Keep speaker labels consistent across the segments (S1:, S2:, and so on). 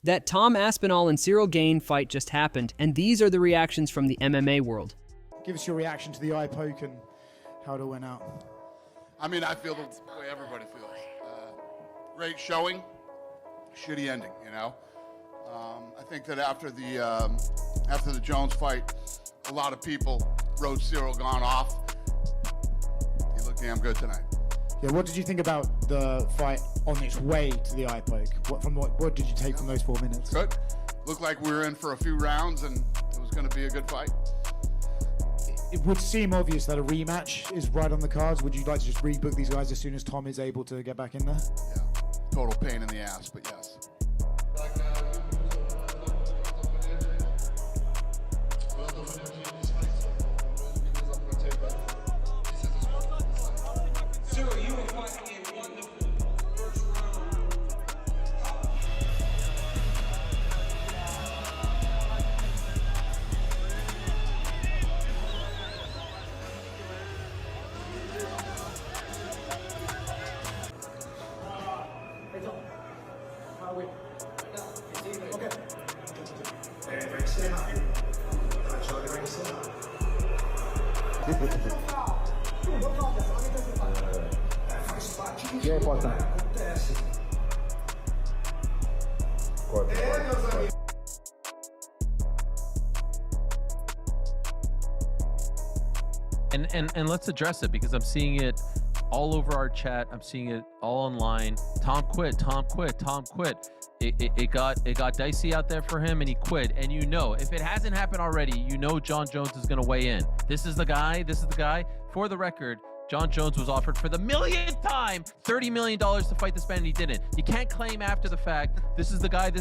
S1: That Tom Aspinall and Cyril Gane fight just happened, and these are the reactions from the MMA world.
S2: Give us your reaction to the eye poke and how it all went out.
S3: I mean, I feel the way everybody feels. Great showing, shitty ending, you know? I think that after the Jones fight, a lot of people wrote Cyril Gane off. He looked damn good tonight.
S2: Yeah, what did you think about the fight on its way to the eye poke? What did you take from those 4 minutes?
S3: Good. Looked like we were in for a few rounds and it was going to be a good fight.
S2: It would seem obvious that a rematch is right on the cards. Would you like to just rebook these guys as soon as Tom is able to get back in there?
S3: Yeah, total pain in the ass, but yes.
S4: E aí, Potan?
S5: And let's address it, because I'm seeing it all over our chat. I'm seeing it all online. Tom quit. Tom quit. Tom quit. It got dicey out there for him, and he quit. And you know, if it hasn't happened already, you know Jon Jones is going to weigh in. This is the guy. This is the guy. For the record, Jon Jones was offered for the millionth time $30 million to fight this man, and he didn't. You can't claim after the fact, this is the guy,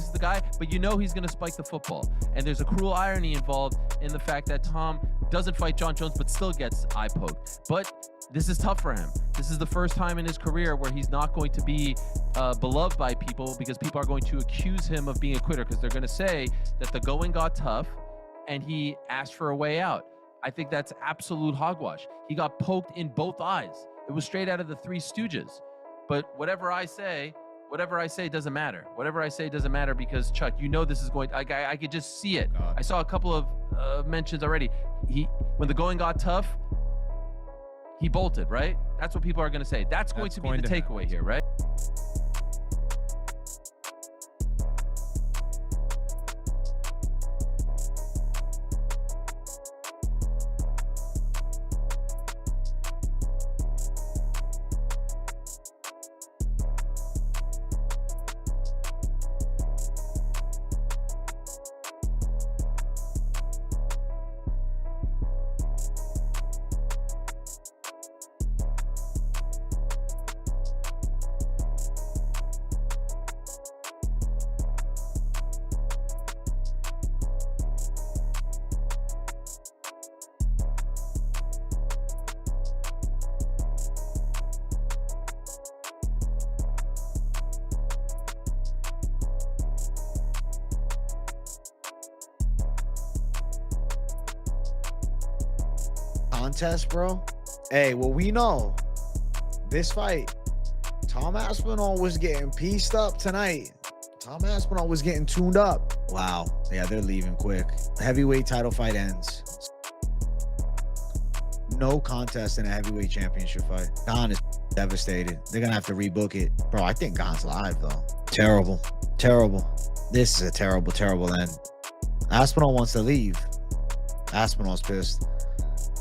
S5: but you know he's going to spike the football. And there's a cruel irony involved in the fact that Tom doesn't fight Jon Jones, but still gets eye poked. But this is tough for him. This is the first time in his career where he's not going to be beloved by people, because people are going to accuse him of being a quitter, because they're going to say that the going got tough and he asked for a way out. I think that's absolute hogwash. He got poked in both eyes. It was straight out of the Three Stooges. But whatever I say doesn't matter. Whatever I say doesn't matter, because Chuck, you know this is going. I could just see it. I saw a couple of mentions already. When the going got tough, he bolted. Right? That's what people are going to say. That's going to be the takeaway here, right?
S6: Contest, bro. Hey, well, we know this fight, Tom Aspinall was getting pieced up tonight. Tom Aspinall was getting tuned up. Wow. Yeah, they're leaving quick. Heavyweight title fight ends. No contest in a heavyweight championship fight. Gane is devastated. They're gonna have to rebook it. Bro, I think Gane's live though. Terrible. Terrible. This is a terrible, terrible end. Aspinall wants to leave. Aspinall's pissed.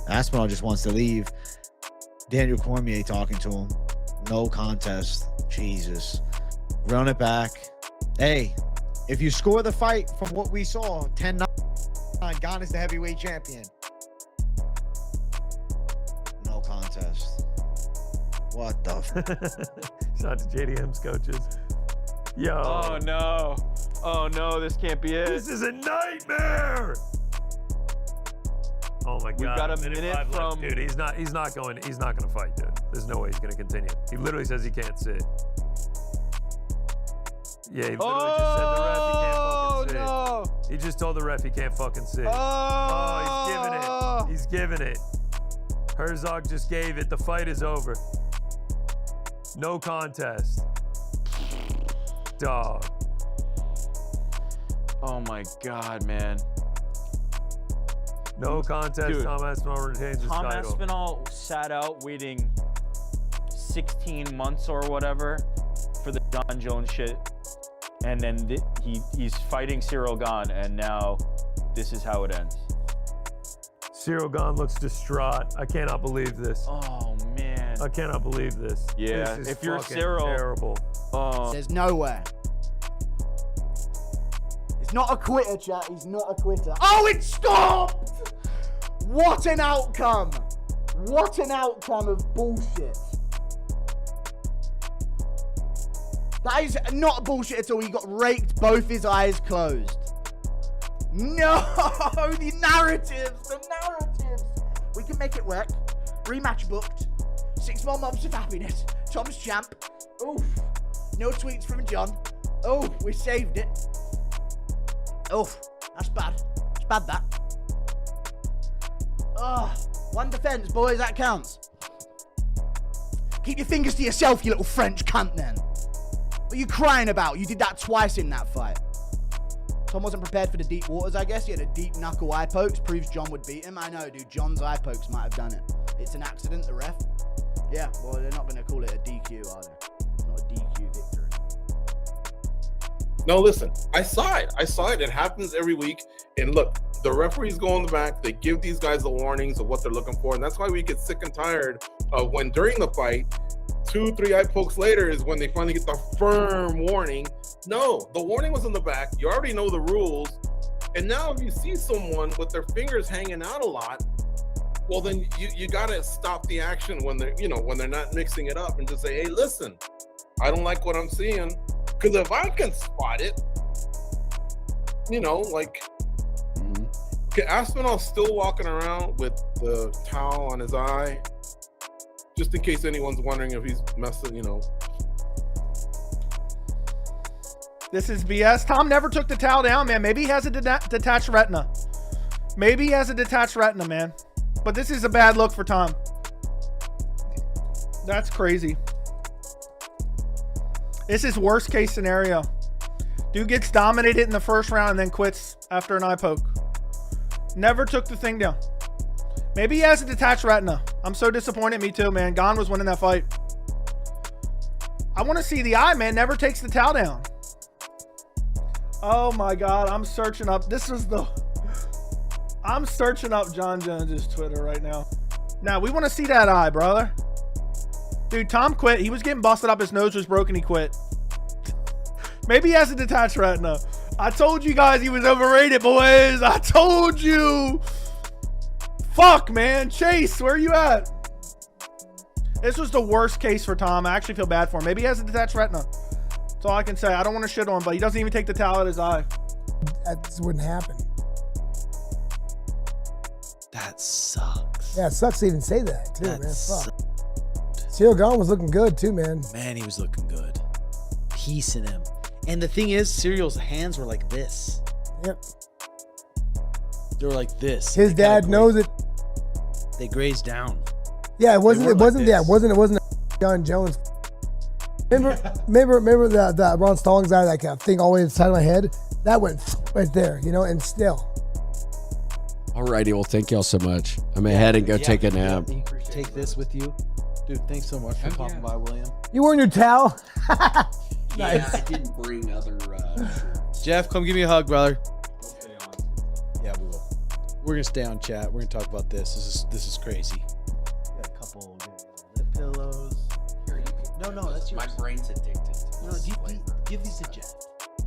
S6: Aspinall just wants to leave. Daniel Cormier talking to him. No contest. Jesus. Run it back. Hey, if you score the fight from what we saw, 10-9, Gane is the heavyweight champion. No contest. What the
S7: Shout out to JDM's coaches. Yo.
S8: Oh no. Oh no, this can't be it.
S7: This is a nightmare. Oh my God.
S8: We've got a minute from...
S7: Dude, he's not going to fight, dude. There's no way he's going to continue. He literally says he can't sit. Yeah, he literally just said the ref he can't fucking sit.
S8: No.
S7: He just told the ref he can't fucking sit. Oh, he's giving it. Herzog just gave it. The fight is over. No contest. Dog.
S8: Oh my God, man.
S7: No contest.
S8: Dude,
S7: Tom Aspinall retains his
S8: Tom
S7: title.
S8: Aspinall sat out waiting 16 months or whatever for the John Jones shit. And then he's fighting Cyril Gane, and now this is how it ends.
S7: Cyril Gane looks distraught. I cannot believe this.
S8: Oh, man.
S7: I cannot believe this.
S8: Yeah,
S7: This is
S8: if you're
S7: fucking
S8: Cyril-
S7: terrible.
S9: There's nowhere. He's not a quitter, chat. He's not a quitter. Oh, it stopped! What an outcome! What an outcome of bullshit. That is not bullshit at all. He got raked, both his eyes closed. No! The narratives! The narratives! We can make it work. Rematch booked. 6 more months of happiness. Tom's champ. Oof. No tweets from John. Oh, we saved it. Oof. That's bad. It's bad, that. Oh, 1 defense, boys. That counts. Keep your fingers to yourself, you little French cunt, then. What are you crying about? You did that twice in that fight. Tom wasn't prepared for the deep waters, I guess. He had a deep knuckle eye pokes. Proves John would beat him. I know, dude. John's eye pokes might have done it. It's an accident, the ref. Yeah, well, they're not going to call it a DQ, are they? It's not a DQ victory.
S10: No, listen, I saw it. It happens every week. And look, the referees go in the back. They give these guys the warnings of what they're looking for. And that's why we get sick and tired of when during the fight, 2-3 eye pokes later is when they finally get the firm warning. No, the warning was in the back. You already know the rules. And now if you see someone with their fingers hanging out a lot, well, then you got to stop the action when they're, when they're not mixing it up and just say, hey, listen, I don't like what I'm seeing. Because if I can spot it, okay, Aspinall's still walking around with the towel on his eye, just in case anyone's wondering if he's messing,
S11: This is BS. Tom never took the towel down, man. Maybe he has a detached retina. Man. But this is a bad look for Tom. That's crazy. This is worst case scenario. Dude gets dominated in the first round and then quits after an eye poke. Never took the thing down. Maybe he has a detached retina. I'm so disappointed. Me too, man. Gane was winning that fight. I want to see the eye, man. Never takes the towel down. Oh my God. I'm searching up. I'm searching up John Jones's Twitter right now. Now, we want to see that eye, brother. Dude, Tom quit. He was getting busted up. His nose was broken. He quit. Maybe he has a detached retina. I told you guys he was overrated, boys. I told you. Fuck, man. Chase, where are you at? This was the worst case for Tom. I actually feel bad for him. Maybe he has a detached retina. That's all I can say. I don't want to shit on him, but he doesn't even take the towel out of his eye.
S12: That wouldn't happen.
S6: That sucks.
S12: Yeah, it sucks to even say that, too,
S6: That
S12: man.
S6: sucks.
S12: Fuck. Cyril Gane was looking good, too, man.
S6: Man, he was looking good. Piecing him. And the thing is, Cyril's hands were like this.
S12: Yep.
S6: They were like this.
S12: His dad knows it.
S6: They grazed down.
S12: Yeah, it wasn't
S6: this.
S12: John Jones. Remember the Ron Stallings eye, like a thing all the way to the side of my head? That went right there, and still.
S13: Alrighty, well, thank y'all so much. I'm gonna head and go take a nap.
S6: Take this with you. Dude, thanks so much for popping by, William.
S12: You wearing your towel?
S13: Yeah, I didn't bring other shirts.
S6: Jeff, come give me a hug, brother. Yeah, we will. We're gonna stay on chat. We're gonna talk about this. This is crazy.
S9: Got a couple lip pillows.
S13: Here,
S6: No, that's yours.
S13: My brain's addicted.
S6: Give these to Jeff.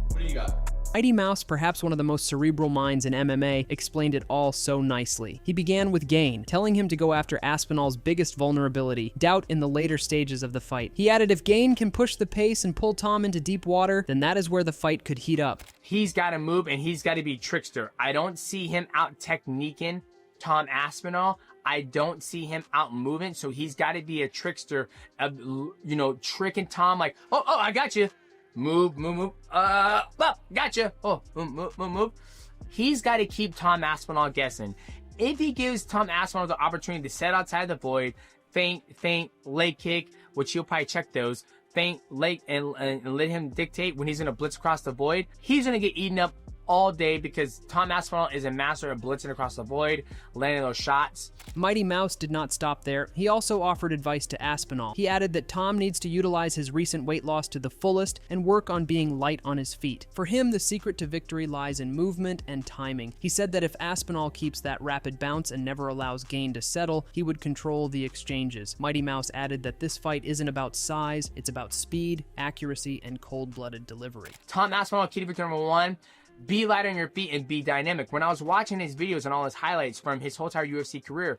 S13: What do you got?
S1: Mighty Mouse, perhaps one of the most cerebral minds in MMA, explained it all so nicely. He began with Gane, telling him to go after Aspinall's biggest vulnerability, doubt in the later stages of the fight. He added if Gane can push the pace and pull Tom into deep water, then that is where the fight could heat up.
S14: He's got to move and he's got to be trickster. I don't see him out techniquing Tom Aspinall. I don't see him out moving, so he's got to be a trickster, tricking Tom like, oh, I got you. Move. Gotcha. Oh, move. He's got to keep Tom Aspinall guessing. If he gives Tom Aspinall the opportunity to set outside the void, feint, leg kick, which he'll probably check those, feint, leg, and let him dictate when he's going to blitz across the void, he's going to get eaten up all day because Tom Aspinall is a master of blitzing across the void, landing those shots.
S1: Mighty Mouse did not stop there. He also offered advice to Aspinall. He added that Tom needs to utilize his recent weight loss to the fullest and work on being light on his feet. For him, the secret to victory lies in movement and timing. He said that if Aspinall keeps that rapid bounce and never allows Gane to settle, he would control the exchanges. Mighty Mouse added that this fight isn't about size, it's about speed, accuracy, and cold-blooded delivery.
S14: Tom Aspinall, key to victory number 1, be light on your feet and be dynamic. When I was watching his videos and all his highlights from his whole entire UFC career,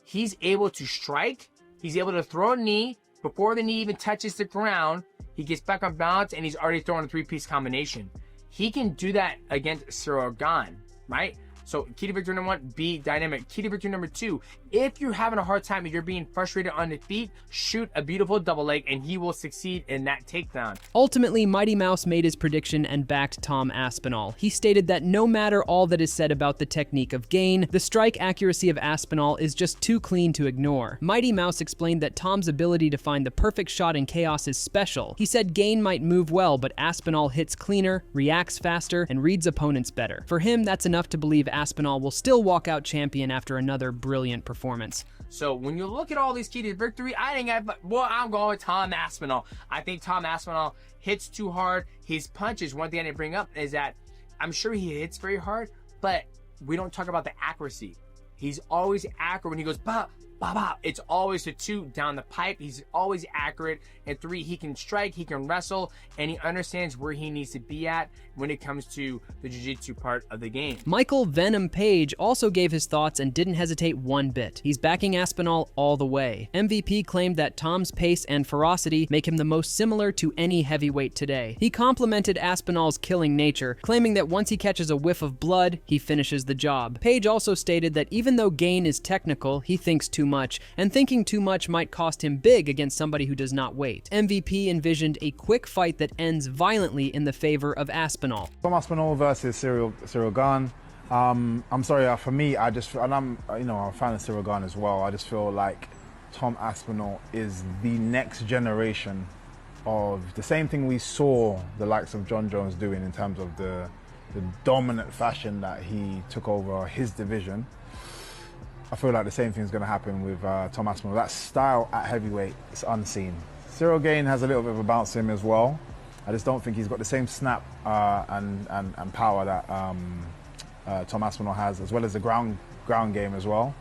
S14: he's able to strike, he's able to throw a knee, before the knee even touches the ground, he gets back on balance and he's already throwing a 3-piece combination. He can do that against Cyril Gane, right? So key to victory number 1, be dynamic. Key to victory number 2, if you're having a hard time and you're being frustrated on the feet, shoot a beautiful double leg and he will succeed in that takedown.
S1: Ultimately, Mighty Mouse made his prediction and backed Tom Aspinall. He stated that no matter all that is said about the technique of Gane, the strike accuracy of Aspinall is just too clean to ignore. Mighty Mouse explained that Tom's ability to find the perfect shot in chaos is special. He said Gane might move well, but Aspinall hits cleaner, reacts faster, and reads opponents better. For him, that's enough to believe Aspinall will still walk out champion after another brilliant performance.
S14: So when you look at all these keys to victory, I'm going with Tom Aspinall. I think Tom Aspinall hits too hard. His punches, one thing I didn't bring up is that I'm sure he hits very hard, but we don't talk about the accuracy. He's always accurate when he goes, bah, bah, bah. It's always the 2 down the pipe. He's always accurate. And 3, he can strike, he can wrestle, and he understands where he needs to be at when it comes to the jiu-jitsu part of the game.
S1: Michael Venom Page also gave his thoughts and didn't hesitate one bit. He's backing Aspinall all the way. MVP claimed that Tom's pace and ferocity make him the most similar to any heavyweight today. He complimented Aspinall's killing nature, claiming that once he catches a whiff of blood, he finishes the job. Page also stated that even though Gane is technical, he thinks too much, and thinking too much might cost him big against somebody who does not wait. MVP envisioned a quick fight that ends violently in the favor of Aspinall.
S4: Tom Aspinall versus Cyril Gane. I'm sorry, for me, and I'm a fan of Cyril Gane as well. I just feel like Tom Aspinall is the next generation of the same thing we saw the likes of John Jones doing in terms of the dominant fashion that he took over his division. I feel like the same thing is going to happen with Tom Aspinall. That style at heavyweight is unseen. Cyril Gane has a little bit of a bounce to him as well. I just don't think he's got the same snap and power that Tom Aspinall has, as well as the ground game as well.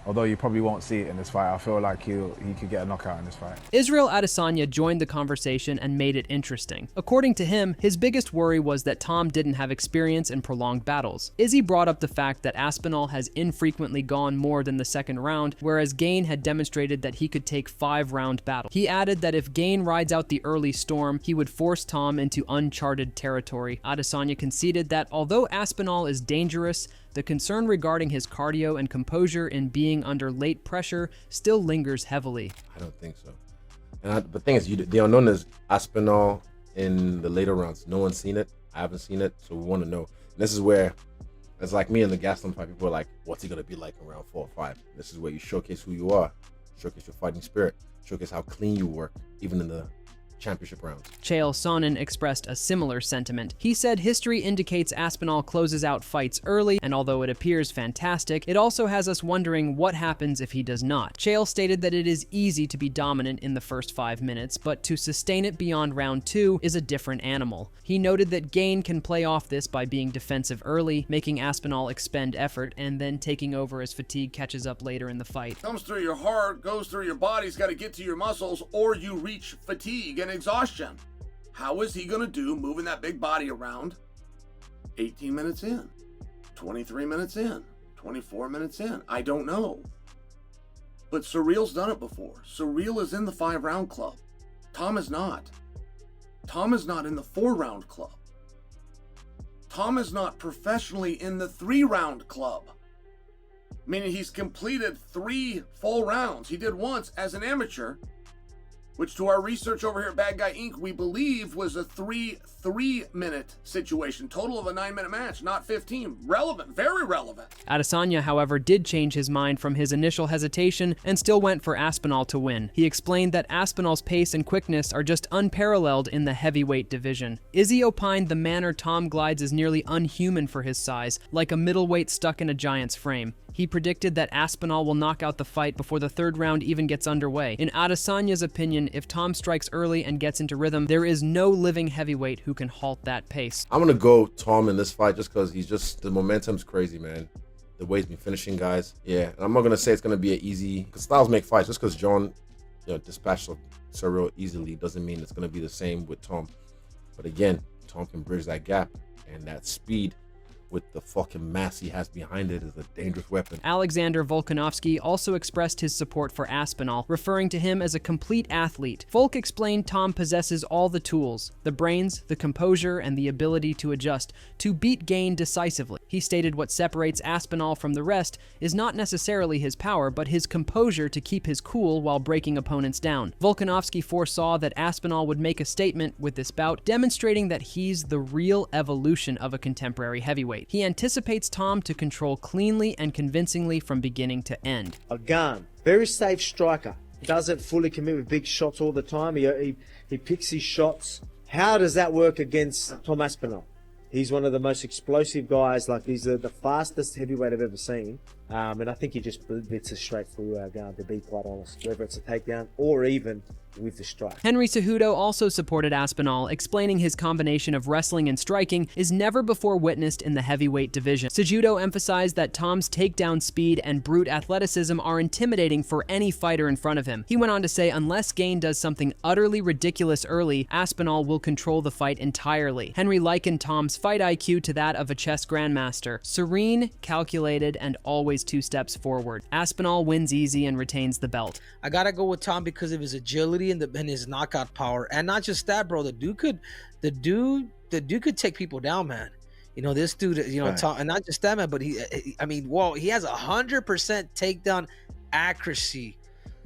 S4: Although you probably won't see it in this fight, I feel like he could get a knockout in this fight.
S1: Israel Adesanya joined the conversation and made it interesting. According to him, his biggest worry was that Tom didn't have experience in prolonged battles. Izzy brought up the fact that Aspinall has infrequently gone more than the second round, whereas Gane had demonstrated that he could take 5-round battles. He added that if Gane rides out the early storm, he would force Tom into uncharted territory. Adesanya conceded that although Aspinall is dangerous, the concern regarding his cardio and composure in being under late pressure still lingers heavily.
S15: I don't think so. And the thing is, they are known as Aspinall in the later rounds. No one's seen it. I haven't seen it, so we want to know. And this is where it's like me and the Gaston fight. People are like, what's he going to be like in round 4 or 5? This is where you showcase who you are, showcase your fighting spirit, showcase how clean you work, even in the championship rounds.
S1: Chael Sonnen expressed a similar sentiment. He said history indicates Aspinall closes out fights early, and although it appears fantastic, it also has us wondering what happens if he does not. Chael stated that it is easy to be dominant in the first 5 minutes, but to sustain it beyond round 2 is a different animal. He noted that Gane can play off this by being defensive early, making Aspinall expend effort, and then taking over as fatigue catches up later in the fight.
S3: Comes through your heart, goes through your body's got to get to your muscles, or you reach fatigue and exhaustion. How is he going to do moving that big body around 18 minutes in, 23 minutes in, 24 minutes in? I don't know. But Cyril's done it before. Cyril is in the 5-round club. Tom is not. Tom is not in the 4-round club. Tom is not professionally in the 3-round club. Meaning he's completed 3 full rounds. He did once as an amateur. which to our research over here at Bad Guy Inc., we believe was a 3-minute situation. Total of a 9-minute match, not 15. Relevant, very relevant.
S1: Adesanya, however, did change his mind from his initial hesitation and still went for Aspinall to win. He explained that Aspinall's pace and quickness are just unparalleled in the heavyweight division. Izzy opined the manner Tom glides is nearly unhuman for his size, like a middleweight stuck in a giant's frame. He predicted that Aspinall will knock out the fight before the third round even gets underway. In Adesanya's opinion, if Tom strikes early and gets into rhythm, there is no living heavyweight who can halt that pace.
S15: I'm gonna go Tom in this fight just because the momentum's crazy, man. The way he's been finishing guys. Yeah, and I'm not gonna say it's gonna be an easy, because styles make fights. Just because John dispatched Cyril easily doesn't mean it's gonna be the same with Tom. But again, Tom can bridge that gap, and that speed with the fucking mass he has behind it is a dangerous weapon.
S1: Alexander Volkanovski also expressed his support for Aspinall, referring to him as a complete athlete. Volk explained Tom possesses all the tools, the brains, the composure, and the ability to adjust, to beat Gane decisively. He stated what separates Aspinall from the rest is not necessarily his power, but his composure to keep his cool while breaking opponents down. Volkanovski foresaw that Aspinall would make a statement with this bout, demonstrating that he's the real evolution of a contemporary heavyweight. He anticipates Tom to control cleanly and convincingly from beginning to end.
S16: Again, very safe striker. Doesn't fully commit with big shots all the time. He picks his shots. How does that work against Tom Aspinall? He's one of the most explosive guys. Like, he's the fastest heavyweight I've ever seen. And I think he just blitz us straight through our guard, to be quite honest. Whether it's a takedown or even with the strike.
S1: Henry Cejudo also supported Aspinall, explaining his combination of wrestling and striking is never before witnessed in the heavyweight division. Cejudo emphasized that Tom's takedown speed and brute athleticism are intimidating for any fighter in front of him. He went on to say unless Gane does something utterly ridiculous early, Aspinall will control the fight entirely. Henry likened Tom's fight IQ to that of a chess grandmaster, serene, calculated, and always 2 steps forward. Aspinall wins easy and retains the belt.
S17: I gotta go with Tom because of his agility and his knockout power, and not just that, bro. The dude could take people down, man. You know, this dude,
S6: Right.
S17: Tom, and not just that, man. But he has 100% takedown accuracy.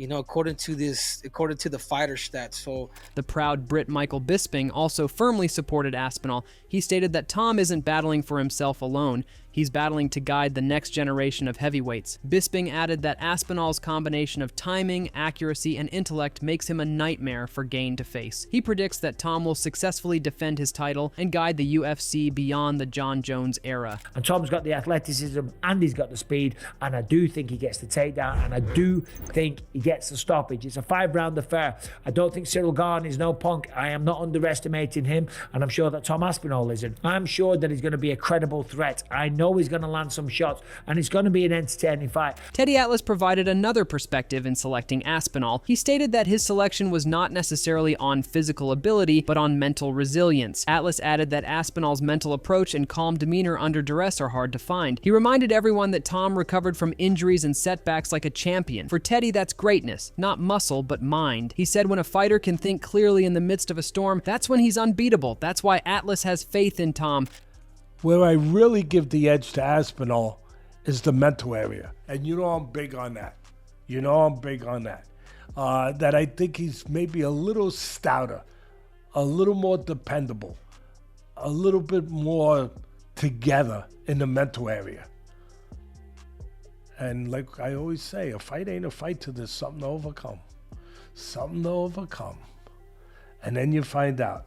S17: According to the fighter stats. So
S1: the proud Brit Michael Bisping also firmly supported Aspinall. He stated that Tom isn't battling for himself alone. He's battling to guide the next generation of heavyweights. Bisping added that Aspinall's combination of timing, accuracy, and intellect makes him a nightmare for Gane to face. He predicts that Tom will successfully defend his title and guide the UFC beyond the John Jones era.
S18: And Tom's got the athleticism and he's got the speed, and I do think he gets the takedown, and I do think he gets the stoppage. It's a 5-round affair. I don't think Cyril Gane is no punk. I am not underestimating him, and I'm sure that Tom Aspinall isn't. I'm sure that he's going to be a credible threat. I know he's going to land some shots, and it's going to be an entertaining fight.
S1: Teddy Atlas provided another perspective in selecting Aspinall. He stated that his selection was not necessarily on physical ability, but on mental resilience. Atlas added that Aspinall's mental approach and calm demeanor under duress are hard to find. He reminded everyone that Tom recovered from injuries and setbacks like a champion. For Teddy, that's greatness, not muscle, but mind. He said when a fighter can think clearly in the midst of a storm, that's when he's unbeatable. That's why Atlas has faith in Tom.
S19: Where I really give the edge to Aspinall is the mental area. And I'm big on that. That I think he's maybe a little stouter, a little more dependable, a little bit more together in the mental area. And like I always say, a fight ain't a fight till there's something to overcome. And then you find out.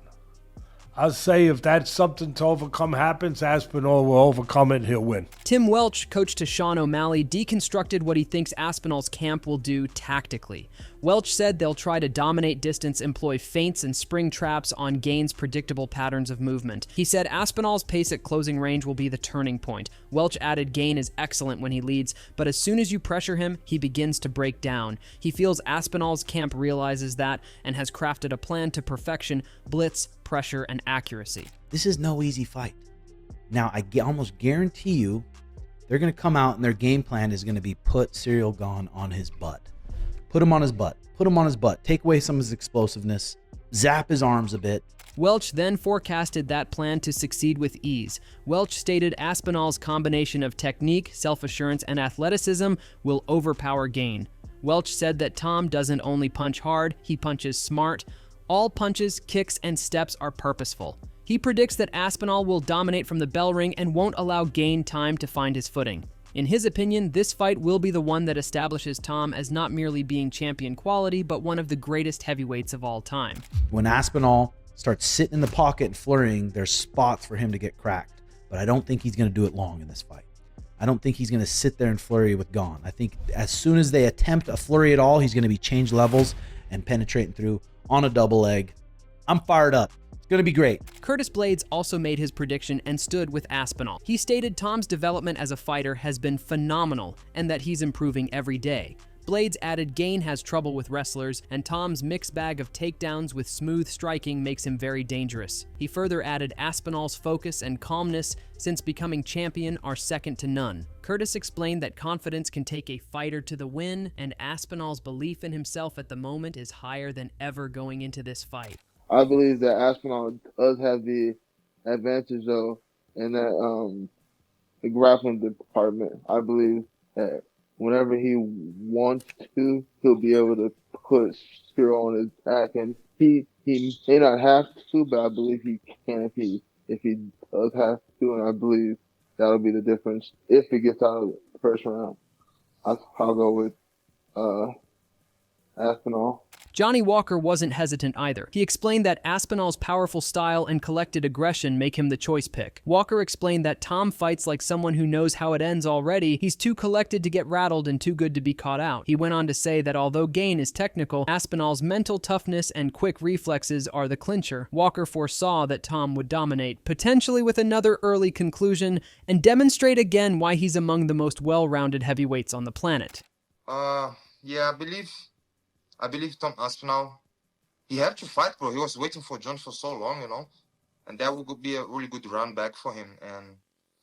S19: I'll say if that something to overcome happens, Aspinall will overcome it and he'll win.
S1: Tim Welch, coach to Sean O'Malley, deconstructed what he thinks Aspinall's camp will do tactically. Welch said they'll try to dominate distance, employ feints and spring traps on Gane's predictable patterns of movement. He said Aspinall's pace at closing range will be the turning point. Welch added Gane is excellent when he leads, but as soon as you pressure him, he begins to break down. He feels Aspinall's camp realizes that and has crafted a plan to perfection, blitz, pressure, and accuracy.
S6: This is no easy fight. Now, I almost guarantee you they're going to come out and their game plan is going to be put Cyril Gane on his butt. Put him on his butt. Take away some of his explosiveness. Zap his arms a bit.
S1: Welch then forecasted that plan to succeed with ease. Welch stated Aspinall's combination of technique, self-assurance, and athleticism will overpower Gane. Welch said that Tom doesn't only punch hard, he punches smart. All punches, kicks, and steps are purposeful. He predicts that Aspinall will dominate from the bell ring and won't allow Gane time to find his footing. In his opinion, this fight will be the one that establishes Tom as not merely being champion quality, but one of the greatest heavyweights of all time.
S20: When Aspinall starts sitting in the pocket and flurrying, there's spots for him to get cracked. But I don't think he's going to do it long in this fight. I don't think he's going to sit there and flurry with Gane. I think as soon as they attempt a flurry at all, he's going to be changed levels and penetrating through on a double leg. I'm fired up. It's going to be great.
S1: Curtis Blaydes also made his prediction and stood with Aspinall. He stated Tom's development as a fighter has been phenomenal and that he's improving every day. Blaydes added Gane has trouble with wrestlers, and Tom's mixed bag of takedowns with smooth striking makes him very dangerous. He further added Aspinall's focus and calmness since becoming champion are second to none. Curtis explained that confidence can take a fighter to the win, and Aspinall's belief in himself at the moment is higher than ever going into this fight.
S21: I believe that Aspinall does have the advantage, though, in that the grappling department. I believe that whenever he wants to, he'll be able to put Cyril on his back, and he may not have to, but I believe he can if he does have to, and I believe that'll be the difference if he gets out of the first round. I'll go with Aspinall.
S1: Johnny Walker wasn't hesitant either. He explained that Aspinall's powerful style and collected aggression make him the choice pick. Walker explained that Tom fights like someone who knows how it ends already. He's too collected to get rattled and too good to be caught out. He went on to say that although Gane is technical, Aspinall's mental toughness and quick reflexes are the clincher. Walker foresaw that Tom would dominate, potentially with another early conclusion, and demonstrate again why he's among the most well-rounded heavyweights on the planet.
S22: Yeah, I believe Tom Aspinall, he had to fight, bro. He was waiting for John for so long, you know, and that would be a really good round back for him. And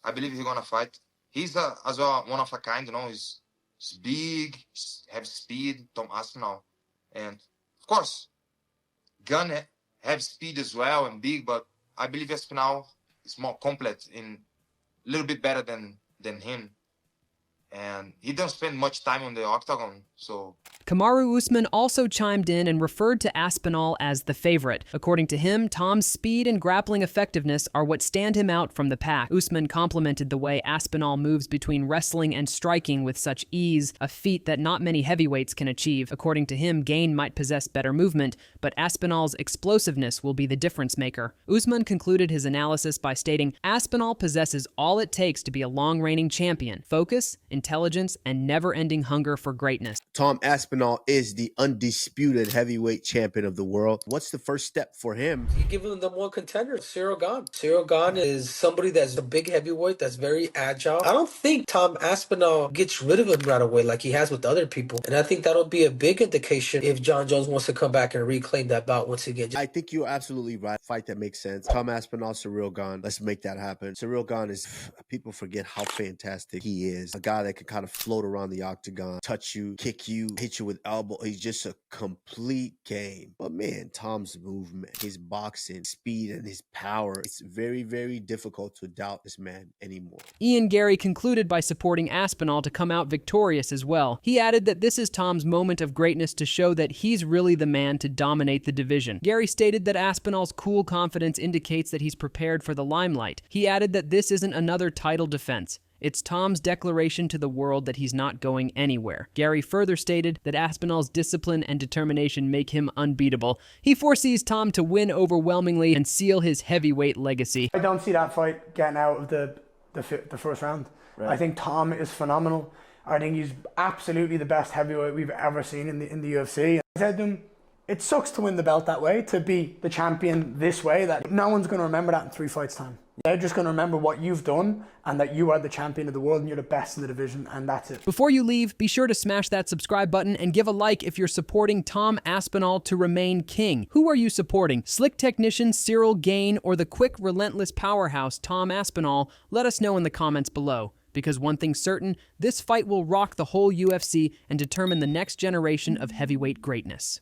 S22: I believe he's gonna fight. He's as well one of a kind, you know. He's big, have speed, Tom Aspinall, and of course, Gunn have speed as well and big. But I believe Aspinall is more complete and a little bit better than him. And he doesn't spend much time on the octagon, so...
S1: Kamaru Usman also chimed in and referred to Aspinall as the favorite. According to him, Tom's speed and grappling effectiveness are what stand him out from the pack. Usman complimented the way Aspinall moves between wrestling and striking with such ease, a feat that not many heavyweights can achieve. According to him, Gane might possess better movement, but Aspinall's explosiveness will be the difference maker. Usman concluded his analysis by stating, Aspinall possesses all it takes to be a long-reigning champion: focus, intelligence, and never-ending hunger for greatness.
S23: Tom Aspinall is the undisputed heavyweight champion of the world. What's the first step for him?
S17: You give him the one contender, Cyril Gane. Cyril Gane is somebody that's a big heavyweight, that's very agile. I don't think Tom Aspinall gets rid of him right away like he has with other people. And I think that'll be a big indication if John Jones wants to come back and reclaim that bout once again.
S23: I think you're absolutely right. Fight that makes sense. Tom Aspinall, Cyril Gane. Let's make that happen. Cyril Gane is, people forget how fantastic he is. A guy that can kind of float around the octagon, touch you, kick you, hit you with elbow. He's just a complete game. But man, Tom's movement, his boxing, speed, and his power, it's very, very difficult to doubt this man anymore.
S1: Ian Gary concluded by supporting Aspinall to come out victorious as well. He added that this is Tom's moment of greatness to show that he's really the man to dominate the division. Gary stated that Aspinall's cool confidence indicates that he's prepared for the limelight. He added that this isn't another title defense. It's Tom's declaration to the world that he's not going anywhere. Gary further stated that Aspinall's discipline and determination make him unbeatable. He foresees Tom to win overwhelmingly and seal his heavyweight legacy.
S24: I don't see that fight getting out of the first round. Right. I think Tom is phenomenal. I think he's absolutely the best heavyweight we've ever seen in the UFC. I said to him, it sucks to win the belt that way, to be the champion this way, that no one's going to remember that in 3 fights' time. They're just going to remember what you've done and that you are the champion of the world and you're the best in the division, and that's it.
S1: Before you leave, be sure to smash that subscribe button and give a like if you're supporting Tom Aspinall to remain king. Who are you supporting? Slick technician Cyril Gane or the quick, relentless powerhouse Tom Aspinall? Let us know in the comments below. Because one thing's certain, this fight will rock the whole UFC and determine the next generation of heavyweight greatness.